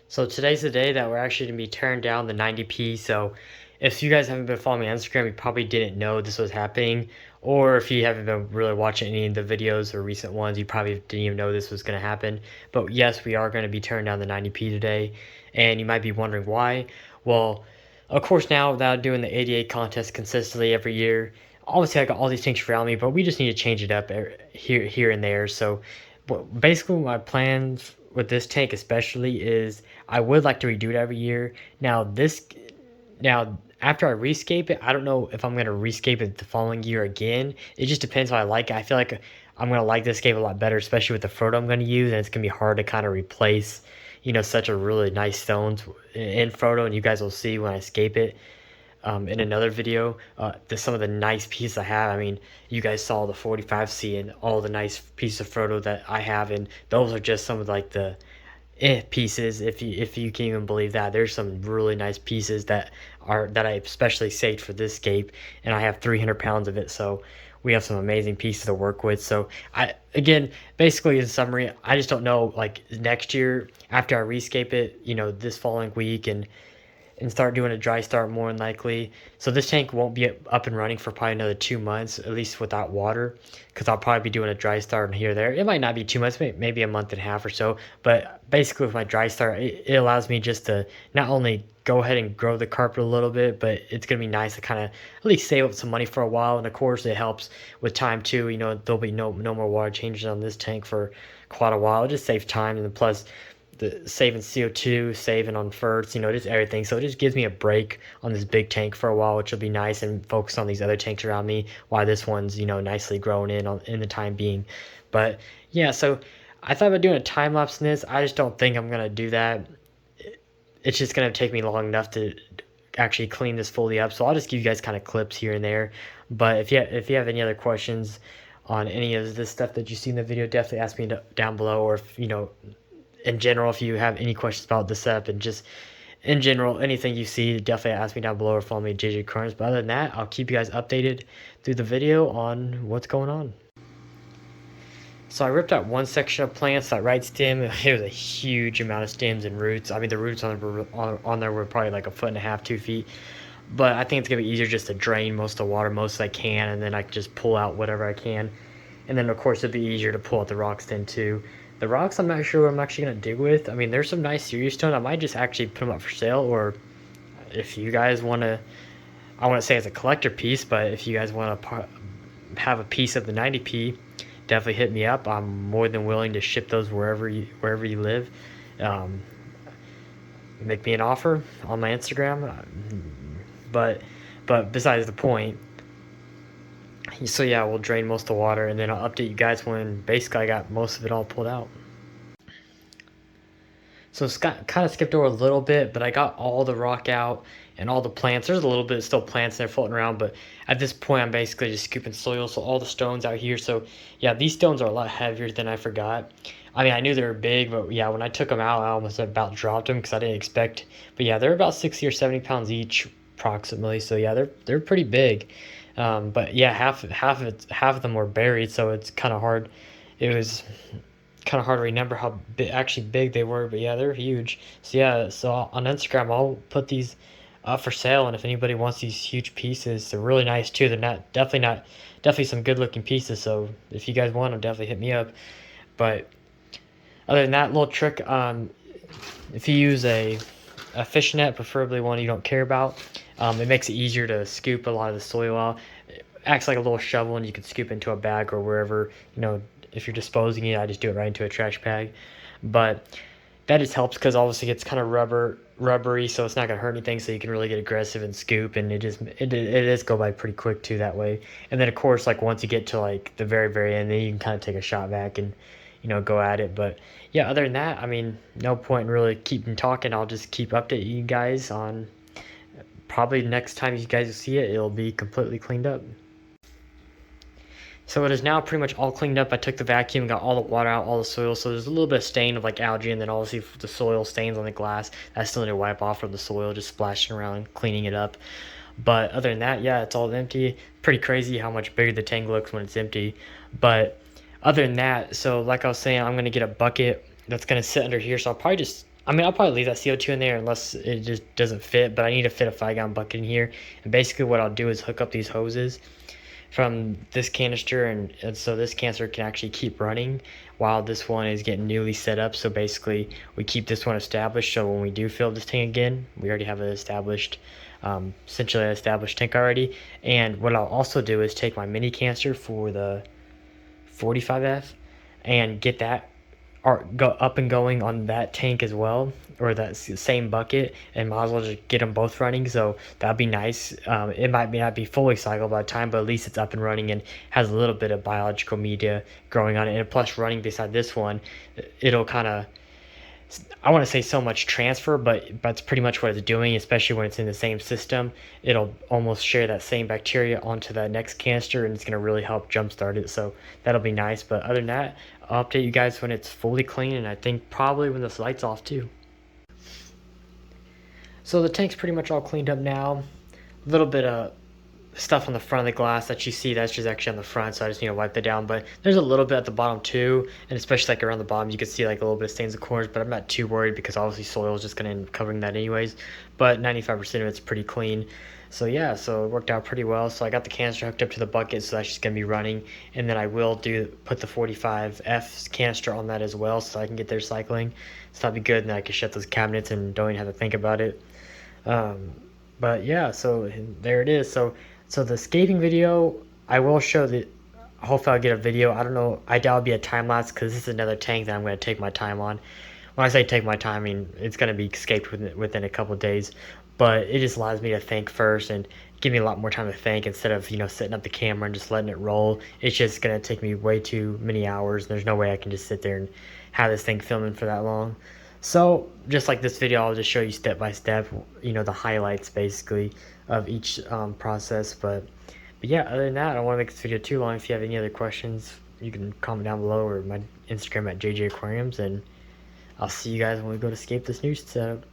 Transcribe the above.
So today's the day that we're actually gonna be tearing down the 90p. So if you guys haven't been following me on Instagram, you probably didn't know this was happening. Or if you haven't been really watching any of the videos or recent ones, you probably didn't even know this was gonna happen. But yes, we are gonna be tearing down the 90p today. And you might be wondering why. Well, of course now that I'm doing the 88 contest consistently every year, obviously I got all these things around me, but we just need to change it up here and there. So basically my plans with this tank especially is I would like to redo it every year. Now after I rescape it, I don't know if I'm gonna rescape it the following year again. It just depends how I like it. I feel like I'm gonna like this scape a lot better, especially with the Frodo I'm gonna use, and it's gonna be hard to kind of replace, such a really nice stones in Frodo, and you guys will see when I scape it in another video, some of the nice pieces I have. I mean, you guys saw the 45C and all the nice pieces of Frodo that I have, and those are just some of like the pieces. If you can even believe that, there's some really nice pieces that I especially saved for this scape, and I have 300 pounds of it. So we have some amazing pieces to work with. So again, basically in summary, I just don't know like next year after I rescape it, this following week and start doing a dry start more than likely. So this tank won't be up and running for probably another 2 months, at least without water, because I'll probably be doing a dry start here or there. It might not be 2 months, maybe a month and a half or so. But basically with my dry start, it allows me just to not only go ahead and grow the carpet a little bit, but it's going to be nice to kind of at least save up some money for a while. And of course it helps with time too. There'll be no more water changes on this tank for quite a while. It just saves time, and then plus the saving CO2, saving on ferts, just everything. So it just gives me a break on this big tank for a while, which will be nice, and focus on these other tanks around me while this one's, nicely growing in the time being. But yeah, so I thought about doing a time lapse in this. I just don't think I'm gonna do that. It's just gonna take me long enough to actually clean this fully up. So I'll just give you guys kind of clips here and there. But if you have any other questions on any of this stuff that you see in the video, definitely ask me down below. Or if in general, if you have any questions about the setup and just in general anything you see, definitely ask me down below or follow me at JJ Aquariums. But other than that, I'll keep you guys updated through the video on what's going on. So I ripped out one section of plants, that right stem. It was a huge amount of stems and roots. I mean, the roots on there were probably like 1.5 feet, 2 feet. But I think it's gonna be easier just to drain most of the water most as I can, and then I can just pull out whatever I can. And then of course it'd be easier to pull out the rocks then too. The rocks I'm not sure what I'm actually gonna dig with. I mean, there's some nice serious stone. I might just actually put them up for sale, or if you guys wanna, I wouldn't say it's a collector piece, but if you guys wanna have a piece of the 90p, definitely hit me up. I'm more than willing to ship those wherever you live. Um, Make me an offer on my Instagram. But besides the point. So yeah, we'll drain most of the water, and then I'll update you guys when basically I got most of it all pulled out. So Scott kind of skipped over a little bit, but I got all the rock out and all the plants. There's a little bit of still plants there floating around, but at this point I'm basically just scooping soil. So all the stones out here. So yeah, these stones are a lot heavier than I forgot. I mean, I knew they were big, but yeah, when I took them out, I almost about dropped them because I didn't expect. But yeah, they're about 60 or 70 pounds each approximately. So yeah, they're pretty big. But yeah, half of them were buried, so it's kind of hard. It was kind of hard to remember how actually big they were, but yeah, they're huge. So yeah, so on Instagram I'll put these up for sale, and if anybody wants these huge pieces, they're really nice too. They're definitely some good looking pieces. So if you guys want them, definitely hit me up. But other than that little trick, if you use a fishing net, preferably one you don't care about, it makes it easier to scoop a lot of the soil out. It acts like a little shovel, and you can scoop into a bag or wherever, if you're disposing it. I just do it right into a trash bag. But that just helps because obviously it's kind of rubbery, so it's not gonna hurt anything. So you can really get aggressive and scoop, and it does go by pretty quick too that way. And then of course, like once you get to like the very end, then you can kind of take a shot back and go at it. But yeah, other than that, I mean, no point in really keeping talking. I'll just keep updating you guys on probably next time you guys see it, it'll be completely cleaned up. So it is now pretty much all cleaned up. I took the vacuum and got all the water out, all the soil. So there's a little bit of stain of like algae, and then obviously the soil stains on the glass. I still need to wipe off from the soil, just splashing around, cleaning it up. But other than that, yeah, it's all empty. Pretty crazy how much bigger the tank looks when it's empty. But other than that, so like I was saying, I'm gonna get a bucket that's gonna sit under here. So I'll probably just I mean, I'll probably leave that CO2 in there unless it just doesn't fit, but I need to fit a 5-gallon bucket in here. And basically what I'll do is hook up these hoses from this canister, and so this canister can actually keep running while this one is getting newly set up. So basically we keep this one established, so when we do fill this tank again, we already have an established, essentially an established tank already. And what I'll also do is take my mini canister for the 45F and get that go up and going on that tank as well, or that same bucket, and might as well just get them both running. So that'd be nice. It might not be fully cycled by the time, but at least it's up and running and has a little bit of biological media growing on it. And plus, running beside this one, it'll kind of, I want to say so much transfer, but that's pretty much what it's doing, especially when it's in the same system. It'll almost share that same bacteria onto that next canister, and it's going to really help jumpstart it. So that'll be nice. But other than that, I'll update you guys when it's fully clean, and I think probably when this light's off too. So the tank's pretty much all cleaned up now. A little bit of stuff on the front of the glass that you see, that's just actually on the front, so I just need to wipe that down. But there's a little bit at the bottom too, and especially like around the bottom you can see like a little bit of stains of corners, but I'm not too worried because obviously soil is just going to end up covering that anyways. But 95% of it's pretty clean. So yeah, so it worked out pretty well. So I got the canister hooked up to the bucket, so that's just going to be running, and then I will put the 45F canister on that as well, so I can get their cycling. So that'd be good, and then I can shut those cabinets and don't even have to think about it. um, but yeah, so there it is. So the scaping video, I will show the, hopefully I'll get a video. I don't know, I doubt it'll be a time lapse because this is another tank that I'm going to take my time on. When I say take my time, I mean it's going to be scaped within a couple of days, but it just allows me to think first and give me a lot more time to think instead of, setting up the camera and just letting it roll. It's just going to take me way too many hours. There's no way I can just sit there and have this thing filming for that long. So just like this video, I'll just show you step by step, the highlights basically of each process. But yeah, other than that, I don't want to make this video too long. If you have any other questions, you can comment down below, or my Instagram at JJ Aquariums, and I'll see you guys when we go to scape this new setup.